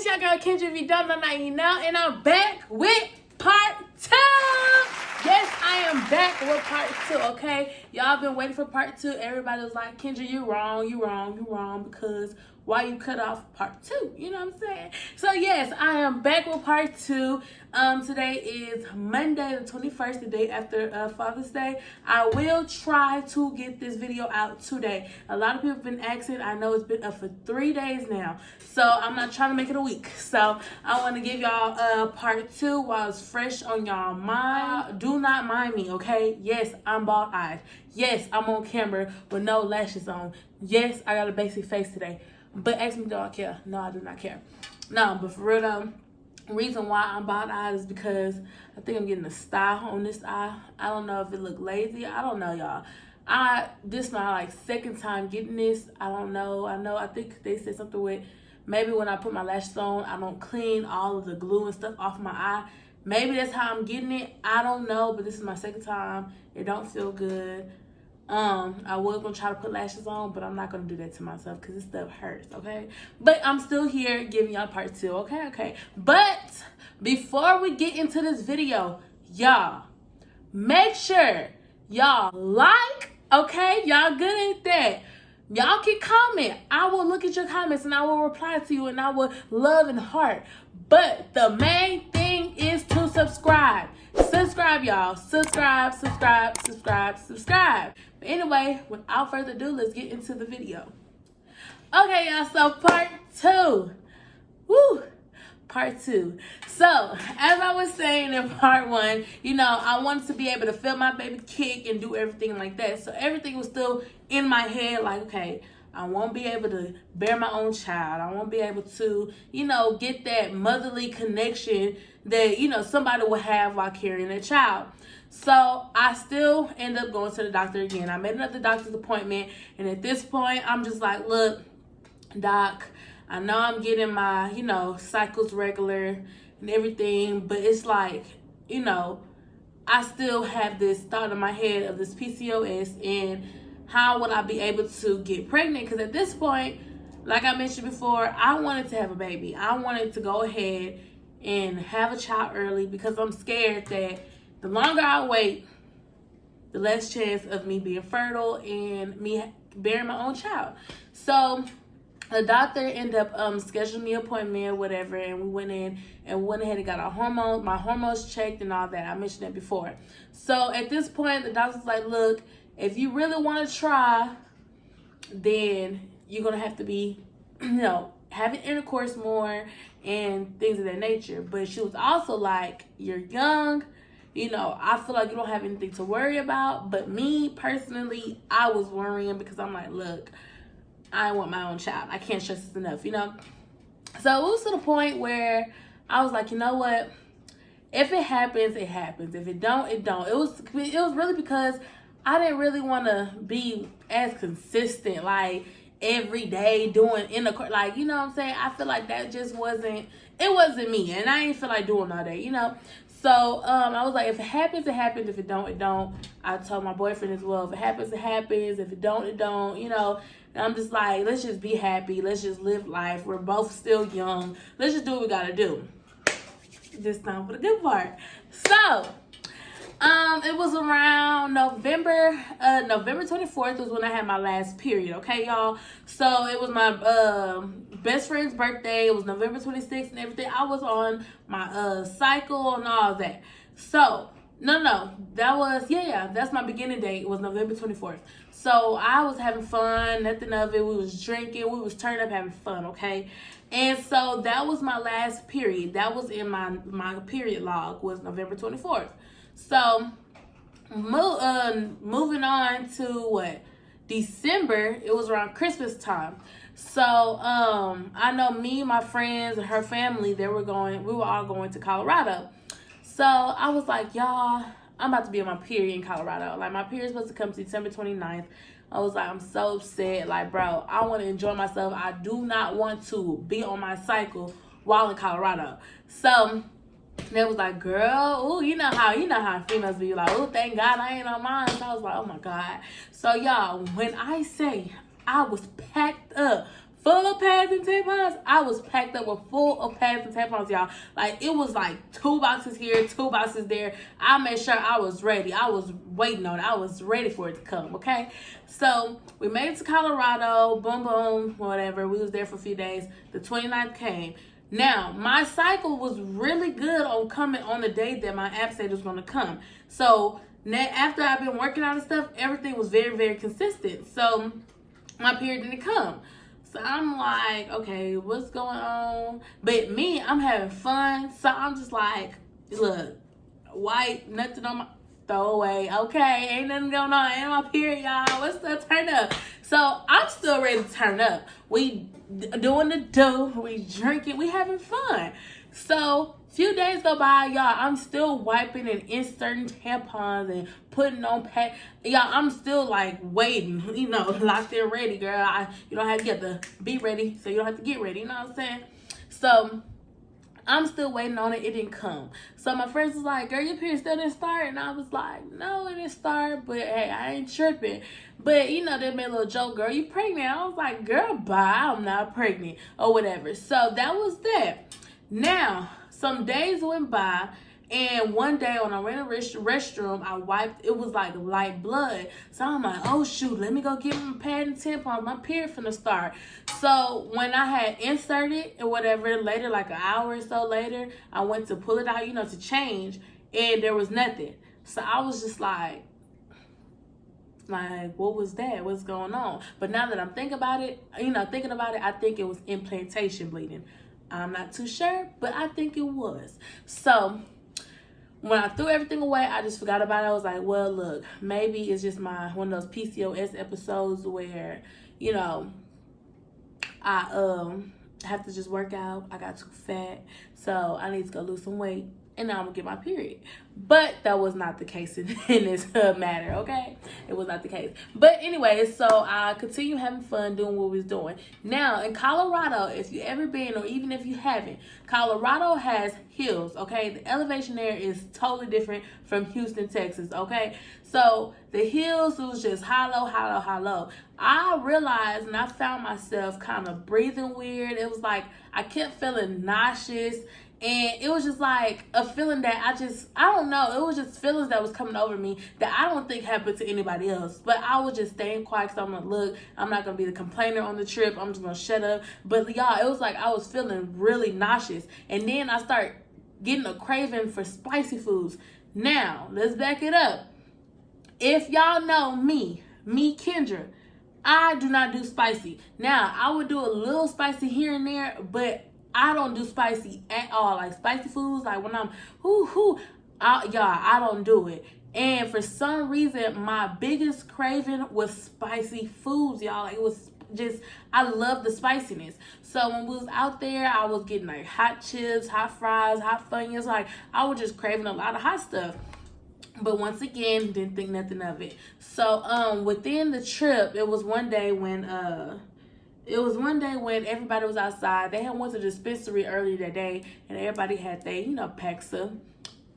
your girl Kendra. If you don't know, now you know. And I'm back with part 2. Yes, I am back with part 2, okay? Y'all been waiting for part 2. Everybody was like, Kendra, you wrong, because why you cut off part 2? You know what I'm saying? So yes, I am back with part 2. Today is Monday the 21st, the day after Father's Day. I will try to get this video out today. A lot of people have been asking. I know it's been up for 3 days now, so I'm not trying to make it a week. So I want to give y'all part 2 while it's fresh on y'all mind. Do not mind me, okay? Yes, I'm bald-eyed. Yes, I'm on camera with no lashes on. Yes, I got a basic face today. But ask me, do I care? No, I do not care. No, but for real though, the reason why I'm bald-eyed is because I think I'm getting a style on this eye. I don't know if it look lazy. I don't know, y'all. This is my second time getting this. I don't know. I think they said something with maybe when I put my lashes on, I don't clean all of the glue and stuff off my eye. Maybe that's how I'm getting it. I don't know, but this is my second time. It don't feel good. I was gonna try to put lashes on, but I'm not gonna do that to myself because this stuff hurts, okay? But I'm still here giving y'all part 2, okay? But before we get into this video, y'all, make sure y'all like, okay? Y'all good at that. Y'all can comment. I will look at your comments and I will reply to you and I will love and heart. But the main thing is to subscribe. Subscribe, y'all. Subscribe. But anyway, without further ado, let's get into the video. Okay, y'all, so part 2. Woo! Part 2. So, as I was saying in part 1, I wanted to be able to feel my baby kick and do everything like that. So everything was still in my head, like, okay, I won't be able to bear my own child. I won't be able to, get that motherly connection that, somebody will have while carrying a child. So I still end up going to the doctor again. I made another doctor's appointment. And at this point, I'm just like, look, doc, I know I'm getting my, cycles regular and everything. But it's like, I still have this thought in my head of this PCOS and how would I be able to get pregnant? Because at this point, like I mentioned before, I wanted to have a baby. I wanted to go ahead and have a child early because I'm scared that the longer I wait, the less chance of me being fertile and me bearing my own child. So the doctor ended up scheduling me an appointment or whatever, and we went in and went ahead and got my hormones checked and all that. I mentioned that before. So at this point, the doctor's like, look, if you really want to try, then you're going to have to be, having intercourse more and things of that nature. But she was also like, you're young. I feel like you don't have anything to worry about. But me, personally, I was worrying because I'm like, look, I want my own child. I can't stress this enough, So it was to the point where I was like, you know what? If it happens, it happens. If it don't, it don't. It was really because I didn't really want to be as consistent, every day doing intercourse. You know what I'm saying? I feel like that just wasn't me. And I didn't feel like doing all that, So I was like, if it happens, it happens. If it don't, it don't. I told my boyfriend as well, if it happens, it happens. If it don't, it don't, And I'm just like, let's just be happy. Let's just live life. We're both still young. Let's just do what we got to do. This time for the good part. So it was around November 24th was when I had my last period, okay, y'all? So it was my best friend's birthday. It was November 26th and everything. I was on my cycle and all that. So, no, that was, that's my beginning date. It was November 24th. So I was having fun, nothing of it. We was drinking. We was turning up having fun, okay? And so that was my last period. That was in my period log was November 24th. So, moving on to December, it was around Christmas time. So, I know me, my friends, and her family, we were all going to Colorado. So, I was like, y'all, I'm about to be on my period in Colorado. My period's supposed to come December 29th. I was like, I'm so upset. Bro, I want to enjoy myself. I do not want to be on my cycle while in Colorado. So, they was like, girl, ooh, you know how females be like, oh, thank God I ain't on mine. So I was like, oh my God. So y'all, when I say I was packed up full of pads and tampons. I was packed up with full of pads and tampons, y'all. Like, it was like 2 boxes here, 2 boxes there. I made sure I was ready. I was waiting on it. I was ready for it to come, okay? So we made it to Colorado. Boom, boom, whatever. We was there for a few days. The 29th came. Now, my cycle was really good on coming on the day that my app said it was going to come. So after I've been working on stuff, everything was very, very consistent. So my period didn't come. So I'm like, okay, what's going on? But me, I'm having fun. So I'm just like, look, white, nothing on my throwaway. Okay, ain't nothing going on. Ain't my period, y'all. What's the turn up? So I'm still ready to turn up. We doing the do. We drinking. We having fun. So few days go by, y'all. I'm still wiping and inserting tampons and putting on pad. Y'all, I'm still like waiting, locked in ready, girl. You don't have to get to be ready, so you don't have to get ready. You know what I'm saying? So I'm still waiting on it. It didn't come. So my friends was like, girl, your period still didn't start. And I was like, no, it didn't start. But hey, I ain't tripping. But, they made a little joke, girl, you pregnant? I was like, girl, bye. I'm not pregnant or whatever. So that was that. Now, some days went by. And one day when I ran a restroom, I wiped, it was like light blood. So I'm like, oh shoot, let me go get my pad and tampons. My period finna start. So when I had inserted or whatever, later, like an hour or so later, I went to pull it out, to change, and there was nothing. So I was just like, what was that? What's going on? But now that I'm thinking about it, I think it was implantation bleeding. I'm not too sure, but I think it was. So when I threw everything away, I just forgot about it. I was like, well, look, maybe it's just one of those PCOS episodes where, I have to just work out. I got too fat, so I need to go lose some weight, and now I'm gonna get my period. But that was not the case in this matter, okay? It was not the case. But anyway, so I continue having fun doing what we was doing. Now, in Colorado, if you ever been, or even if you haven't, Colorado has hills, okay? The elevation there is totally different from Houston, Texas, okay? So the hills, it was just hollow, hollow, hollow. I realized, and I found myself kind of breathing weird. It was like I kept feeling nauseous. And it was just like a feeling that I don't know. It was just feelings that was coming over me that I don't think happened to anybody else. But I was just staying quiet because I'm like, look, I'm not going to be the complainer on the trip. I'm just going to shut up. But y'all, it was like I was feeling really nauseous. And then I start getting a craving for spicy foods. Now, let's back it up. If y'all know me, Kendra, I do not do spicy. Now, I would do a little spicy here and there, but I don't do spicy at all. Like spicy foods, like when I'm I don't do it. And for some reason, my biggest craving was spicy foods, y'all. Like, it was just, I love the spiciness. So when we was out there, I was getting like hot chips, hot fries, hot Funyuns. Like, I was just craving a lot of hot stuff. But once again, didn't think nothing of it. So within the trip, it was one day when everybody was outside. They had went to the dispensary earlier that day, and everybody had their, packs of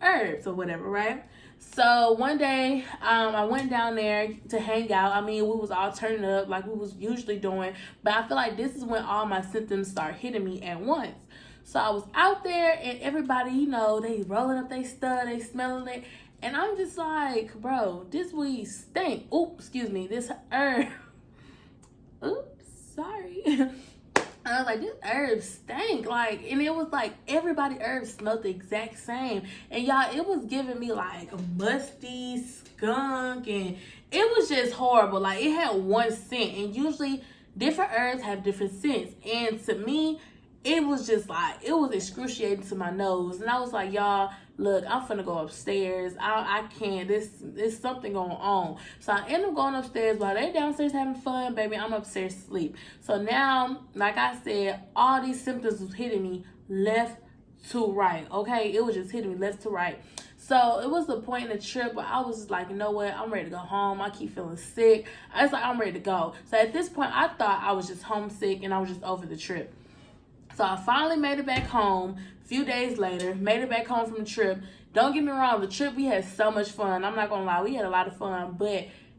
herbs or whatever, right? So one day, I went down there to hang out. I mean, we was all turning up like we was usually doing, but I feel like this is when all my symptoms start hitting me at once. So I was out there, and everybody, they rolling up their stuff, they smelling it, and I'm just like, bro, this weed stink. Oops, excuse me, this herb. Oops. Sorry. I was like, this herb stank. Like, and it was like everybody herbs smelled the exact same. And y'all, it was giving me like musty skunk, and it was just horrible. Like, it had one scent, and usually different herbs have different scents. And to me, it was just like, it was excruciating to my nose. And I was like, y'all, look, I'm finna go upstairs. I can't. There's something going on. So I end up going upstairs while they're downstairs having fun. Baby, I'm upstairs asleep. So now, like I said, all these symptoms was hitting me left to right. Okay? It was just hitting me left to right. So it was a point in the trip where I was just like, you know what? I'm ready to go home. I keep feeling sick. I was like, I'm ready to go. So at this point, I thought I was just homesick and I was just over the trip. So I finally made it back home a few days later, made it back home from the trip. Don't get me wrong, the trip, we had so much fun. I'm not going to lie, we had a lot of fun, but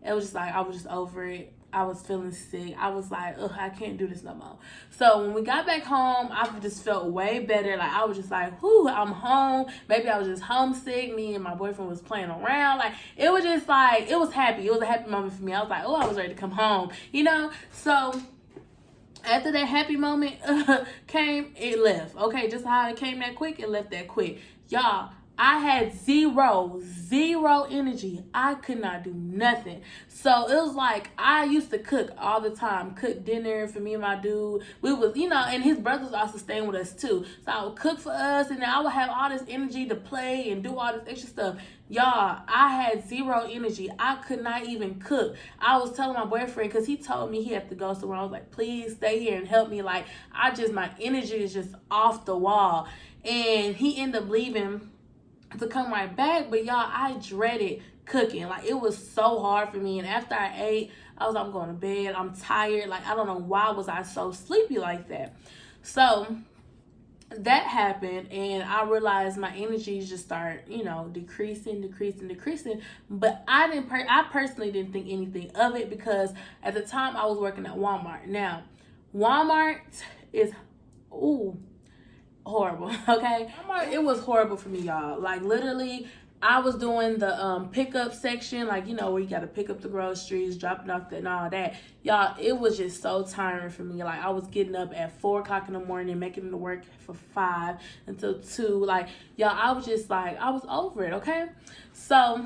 it was just like, I was just over it. I was feeling sick. I was like, ugh, I can't do this no more. So when we got back home, I just felt way better. Like, I was just like, whew, I'm home. Maybe I was just homesick. Me and my boyfriend was playing around. Like, it was just like, it was happy. It was a happy moment for me. I was like, oh, I was ready to come home, you know? So after that happy moment came, it left. Okay, just how it came that quick, it left that quick. Y'all, I had zero energy. I could not do nothing. So it was like, I used to cook all the time, cook dinner for me and my dude. We was, you know, and his brothers also staying with us too. So I would cook for us, and then I would have all this energy to play and do all this extra stuff. Y'all, I had zero energy. I could not even cook. I was telling my boyfriend, because he told me he had to go somewhere. I was like, please stay here and help me. Like, my energy is just off the wall. And he ended up leaving to come right back. But y'all, I dreaded cooking. Like, it was so hard for me. And after I ate, I was like, I'm going to bed. I'm tired. Like, I don't know why was I so sleepy like that. So that happened, and I realized my energies just start, you know, decreasing. But I personally didn't think anything of it, because at the time I was working at Walmart. Now, Walmart is horrible. Okay, it was horrible for me, y'all. Like, literally, I was doing the pickup section, like, you know, where you gotta pick up the groceries, dropping off and all that. Y'all, it was just so tiring for me. Like, I was getting up at 4 o'clock in the morning, making it to work for 5 until 2. Like, y'all, I was just like, I was over it. Okay, so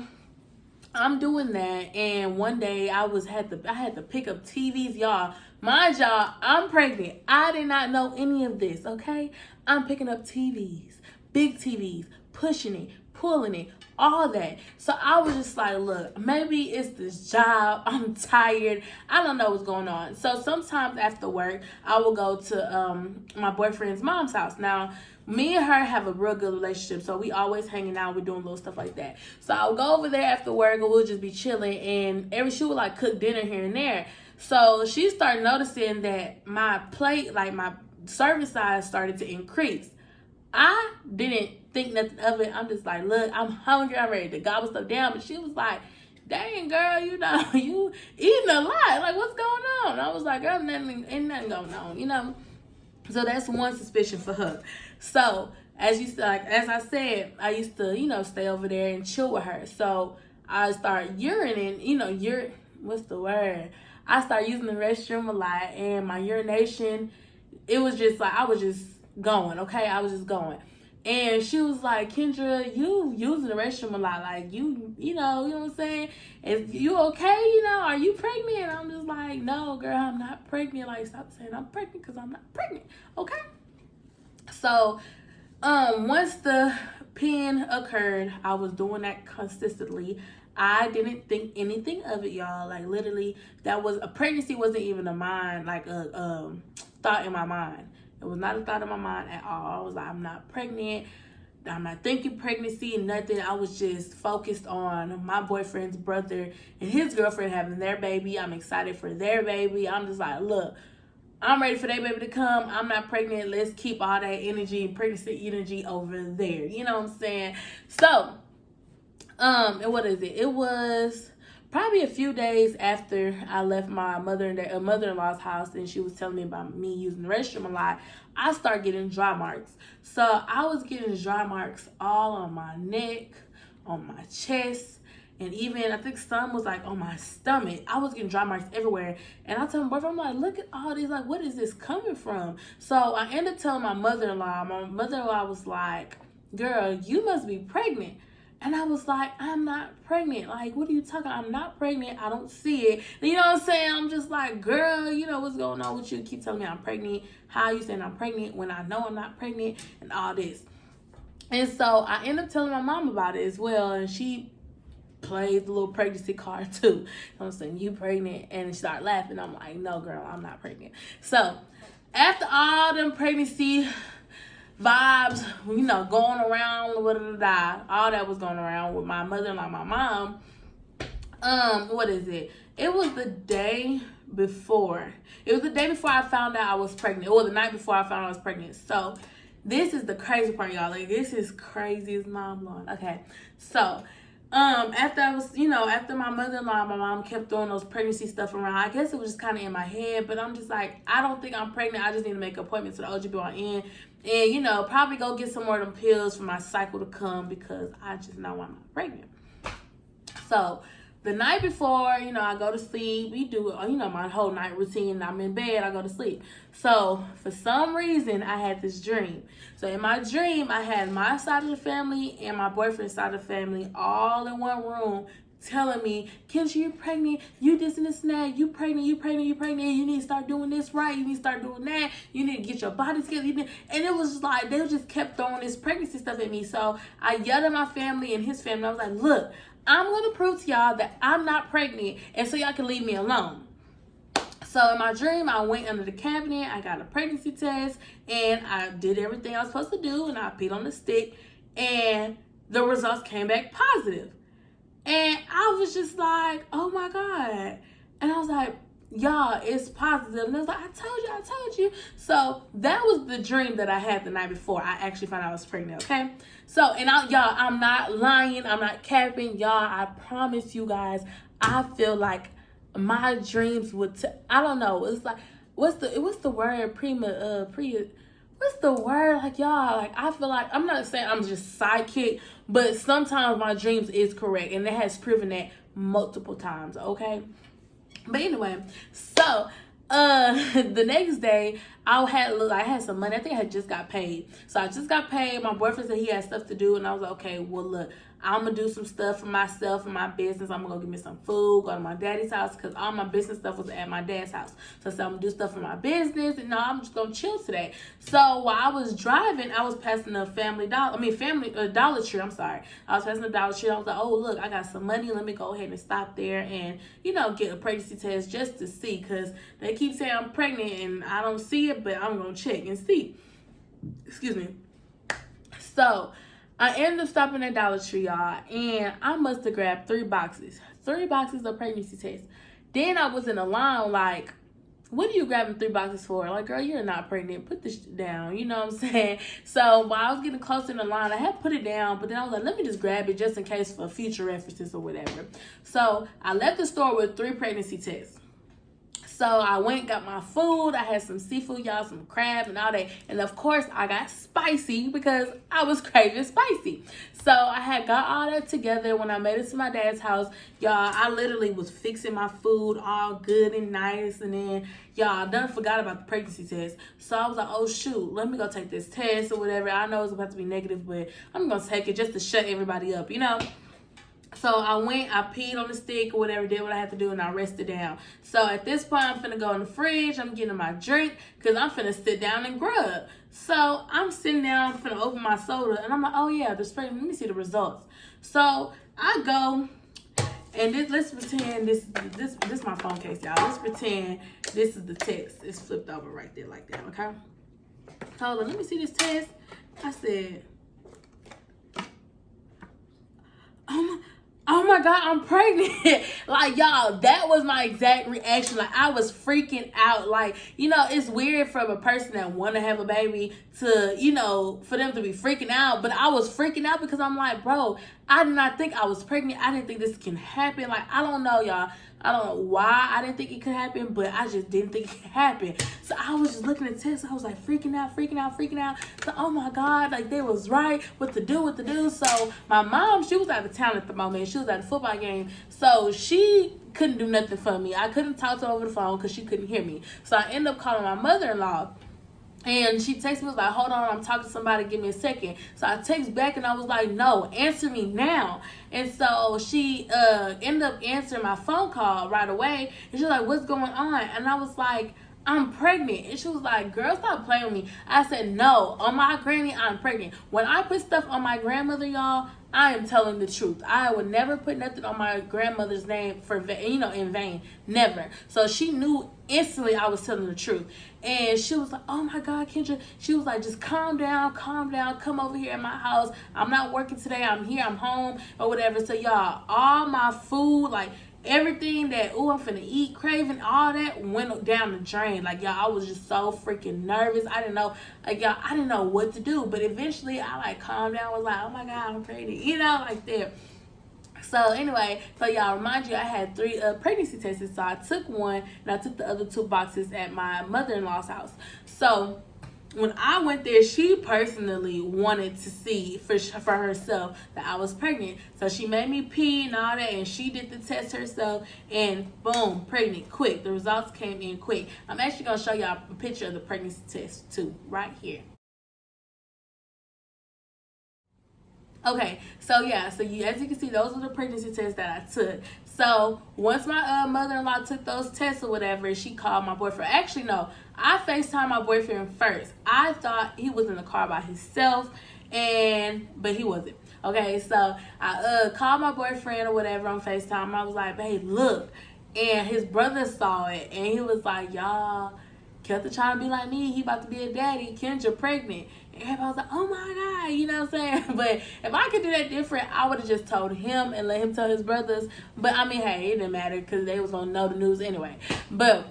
I'm doing that, and one day I had to pick up TVs, y'all. Mind y'all, I'm pregnant. I did not know any of this. Okay, I'm picking up TVs, big TVs, pushing it, pulling it, all that. So I was just like, look, maybe it's this job. I'm tired. I don't know what's going on. So sometimes after work, I will go to my boyfriend's mom's house. Now, me and her have a real good relationship, so we always hanging out. We're doing little stuff like that. So I'll go over there after work, and we'll just be chilling. And she would like cook dinner here and there. So she started noticing that my plate, like my serving size, started to increase. I didn't think nothing of it. I'm just like, look, I'm hungry. I'm ready to gobble stuff down. But she was like, dang, girl, you know, you eating a lot. Like, what's going on? I was like, girl, ain't nothing going on, you know. So that's one suspicion for her. So as I said, I used to, you know, stay over there and chill with her. So I started urinating, you know, what's the word? I started using the restroom a lot, and my urination, it was just like, I was just going, okay? I was just going. And she was like, Kendra, you using the restroom a lot. Like, you know what I'm saying? Is you okay? You know, are you pregnant? And I'm just like, no, girl, I'm not pregnant. Like, stop saying I'm pregnant, because I'm not pregnant, okay? So, once the pen occurred, I was doing that consistently. I didn't think anything of it, y'all. Like, literally, a pregnancy wasn't even a thought in my mind. It was not a thought in my mind at all. I was like, I'm not pregnant. I'm not thinking pregnancy, nothing. I was just focused on my boyfriend's brother and his girlfriend having their baby. I'm excited for their baby. I'm just like, look, I'm ready for their baby to come. I'm not pregnant. Let's keep all that energy, pregnancy energy over there. You know what I'm saying? So, and what is it? It was probably a few days after I left my mother-in-law's house, and she was telling me about me using the restroom a lot. I started getting dry marks. So I was getting dry marks all on my neck, on my chest, and even I think some was like on my stomach. I was getting dry marks everywhere. And I told my boyfriend, I'm like, look at all these, like, what is this coming from? So I ended up telling my mother-in-law. My mother-in-law was like, girl, you must be pregnant. And I was like, I'm not pregnant. Like, what are you talking about? I'm not pregnant. I don't see it. You know what I'm saying? I'm just like, girl, you know what's going on with you? Keep telling me I'm pregnant. How are you saying I'm pregnant when I know I'm not pregnant and all this? And so I ended up telling my mom about it as well. And she played the little pregnancy card too. You know what I'm saying? You pregnant? And she started laughing. I'm like, no, girl, I'm not pregnant. So after all them pregnancy vibes, you know, going around, all that was going around with my mother-in-law, my mom. What is it? It was the day before. It was the day before I found out I was pregnant. Or the night before I found out I was pregnant. So this is the crazy part, y'all. Like, this is crazy as mind blowing. Okay, so after I was, after my mother-in-law, my mom kept throwing those pregnancy stuff around. I guess it was just kind of in my head, but I'm just like, I don't think I'm pregnant. I just need to make an appointment to the OGBYN and, probably go get some more of them pills for my cycle to come because I just know I'm not pregnant. So the night before, I go to sleep. We do, my whole night routine. I'm in bed, I go to sleep. So for some reason, I had this dream. So in my dream, I had my side of the family and my boyfriend's side of the family all in one room telling me, Kendra, you're pregnant, you this and this and that, you pregnant, you need to start doing this right, you need to start doing that, you need to get your body together. And it was just like, they just kept throwing this pregnancy stuff at me. So I yelled at my family and his family. I was like, look, I'm going to prove to y'all that I'm not pregnant, and so y'all can leave me alone. So in my dream, I went under the cabinet, I got a pregnancy test, and I did everything I was supposed to do, and I peed on the stick, and the results came back positive. And I was just like, oh my God. And I was like, y'all, it's positive. And I was like, I told you. So that was the dream that I had the night before I actually found out I was pregnant, okay? So, and y'all, I'm not lying. I'm not capping. Y'all, I promise you guys, I feel like my dreams would, I don't know. It's like, what's the word? What's the word? Like, y'all, like, I feel like, I'm not saying I'm just sidekick, but sometimes my dreams is correct. And it has proven that multiple times, okay? But anyway, so the next day I had some money. I think I had just got paid. So I just got paid. My boyfriend said he had stuff to do, and I was like, okay, well look, I'm gonna do some stuff for myself and my business. I'm gonna go get me some food, go to my daddy's house, because all my business stuff was at my dad's house. So I said I'm gonna do stuff for my business, and no, I'm just gonna chill today. So while I was driving, I was passing a Dollar Tree. I'm sorry. I was passing a Dollar Tree. I was like, oh look, I got some money. Let me go ahead and stop there and get a pregnancy test just to see, because they keep saying I'm pregnant and I don't see it, but I'm gonna check and see. Excuse me. So I ended up stopping at Dollar Tree, y'all, and I must have grabbed 3 boxes of pregnancy tests. Then I was in a line like, what are you grabbing 3 boxes for? Like, girl, you're not pregnant. Put this down. You know what I'm saying? So while I was getting closer in the line, I had put it down, but then I was like, let me just grab it just in case for future references or whatever. So I left the store with 3 pregnancy tests. So I went, got my food. I had some seafood, y'all, some crab and all that. And of course, I got spicy because I was craving spicy. So I had got all that together. When I made it to my dad's house, y'all, I literally was fixing my food all good and nice. And then, y'all, I done forgot about the pregnancy test. So I was like, oh, shoot, let me go take this test or whatever. I know it's about to be negative, but I'm going to take it just to shut everybody up, So I went, I peed on the stick or whatever, did what I had to do, and I rested down. So at this point, I'm finna go in the fridge. I'm getting my drink because I'm finna sit down and grub. So I'm sitting down, I'm finna open my soda, and I'm like, oh yeah, let me see the results. So I go, and let's pretend this is my phone case, y'all. Let's pretend this is the text. It's flipped over right there like that, okay? So let me see this test. I said, oh my God, I'm pregnant. Like, y'all, that was my exact reaction. Like, I was freaking out. Like, it's weird from a person that want to have a baby to, for them to be freaking out. But I was freaking out because I'm like, bro, I did not think I was pregnant. I didn't think this can happen. Like, I don't know, y'all. I don't know why I didn't think it could happen, but I just didn't think it could happen. So I was just looking at tests. I was like freaking out. So, oh my God, like they was right. What to do. So my mom, she was out of town at the moment. She was at a football game. So she couldn't do nothing for me. I couldn't talk to her over the phone because she couldn't hear me. So I ended up calling my mother-in-law. And she texted me, was like, hold on, I'm talking to somebody, give me a second. So I text back and I was like, no, answer me now. And so she ended up answering my phone call right away. And she was like, what's going on? And I was like, I'm pregnant. And she was like, girl, stop playing with me. I said, no, on my granny, I'm pregnant. When I put stuff on my grandmother, y'all, I am telling the truth. I would never put nothing on my grandmother's name in vain. Never. So she knew instantly I was telling the truth. And she was like, oh my God, Kendra. She was like, just calm down. Come over here at my house. I'm not working today. I'm here. I'm home or whatever. So y'all, all my food, like everything that, I'm finna eat, craving, all that went down the drain. Like, y'all, I was just so freaking nervous. I didn't know, I didn't know what to do. But eventually I calmed down, was like, oh my God, I'm pregnant, like that. So anyway, so y'all, remind you, I had 3 pregnancy tests. So I took one and I took the other 2 boxes at my mother-in-law's house. So when I went there, she personally wanted to see for herself that I was pregnant. So she made me pee and all that, and she did the test herself, and boom, pregnant, quick. The results came in quick. I'm actually going to show y'all a picture of the pregnancy test too, right here. Okay, so yeah, so as you can see, those are the pregnancy tests that I took. So once my mother-in-law took those tests or whatever, she called my boyfriend. Actually, no, I FaceTimed my boyfriend first. I thought he was in the car by himself, but he wasn't. Okay, so I called my boyfriend or whatever on FaceTime. I was like, babe, look. And his brother saw it, and he was like, y'all, Kendra trying to be like me. He about to be a daddy. Kendra pregnant. And everybody was like, oh my God, you know what I'm saying? But if I could do that different, I would have just told him and let him tell his brothers. But I mean, hey, it didn't matter because they was gonna know the news anyway. But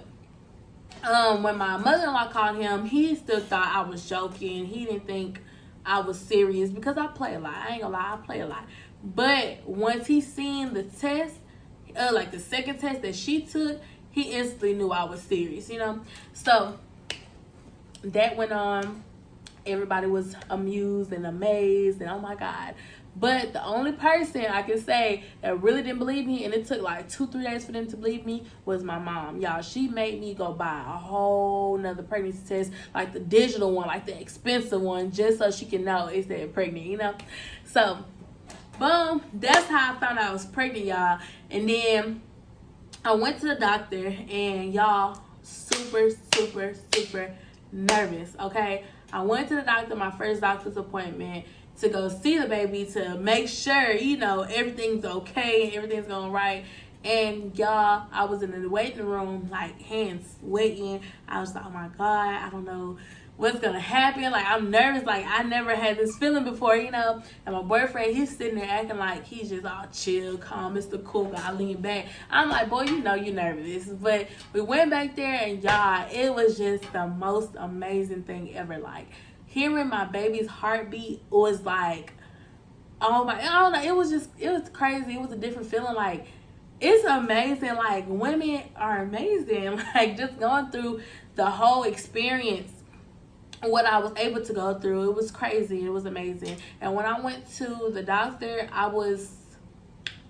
when my mother-in-law called him, he still thought I was joking. He didn't think I was serious because I play a lot. I ain't gonna lie, I play a lot. But once he seen the test, like the second test that she took, he instantly knew I was serious, you know? So that went on. Everybody was amused and amazed and oh my God. But the only person I can say that really didn't believe me, and it took like 2-3 days for them to believe me, was my mom. Y'all, she made me go buy a whole nother pregnancy test, like the digital one, like the expensive one, just so she can know it's that pregnant, you know? So, boom, that's how I found out I was pregnant, y'all. And then I went to the doctor, and y'all, super nervous, okay? I went to the doctor, my first doctor's appointment, to go see the baby, to make sure, you know, everything's okay, everything's going right. And y'all, I was in the waiting room, like, hands sweating. I was like, oh my God, I don't know what's gonna happen. Like, I'm nervous. Like, I never had this feeling before, you know. And my boyfriend, he's sitting there acting like he's just all chill, calm, Mr. Cool Guy, lean back. I'm like, boy, you know you're nervous. But we went back there, and y'all, it was just the most amazing thing ever. Like, hearing my baby's heartbeat was like, oh my, I don't know, it was crazy. It was a different feeling. Like, it's amazing. Like, women are amazing. Like, just going through the whole experience, what I was able to go through, it was crazy. It was amazing. And when I went to the doctor, I was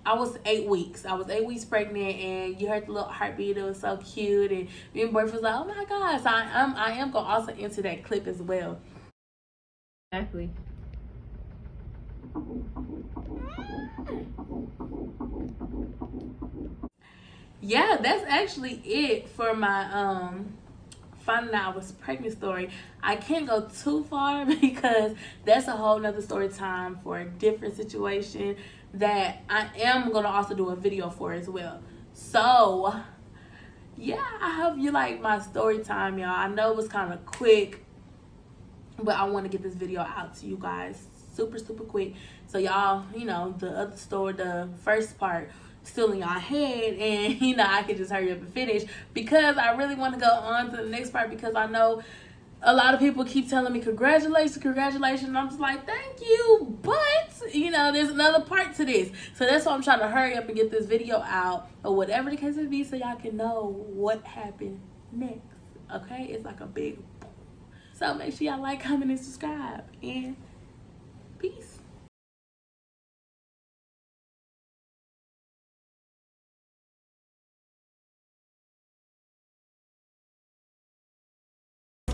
8 weeks. I was 8 weeks pregnant, and you heard the little heartbeat. It was so cute, and me and boyfriend was like, oh my God. So I am gonna also enter that clip as well. Exactly. Yeah, that's actually it for my finding out I was pregnant story. I can't go too far because that's a whole nother story time for a different situation that I am gonna also do a video for as well. So yeah, I hope you like my story time, y'all. I know it was kind of quick, but I want to get this video out to you guys super quick, so y'all, you know, the other story, the first part, still in y'all head, and you know, I can just hurry up and finish because I really want to go on to the next part, because I know a lot of people keep telling me congratulations, and I'm just like, thank you, but you know, there's another part to this. So that's why I'm trying to hurry up and get this video out, or whatever the case may be, so y'all can know what happened next. Okay, it's like a big boom. So make sure y'all like, comment, and subscribe, and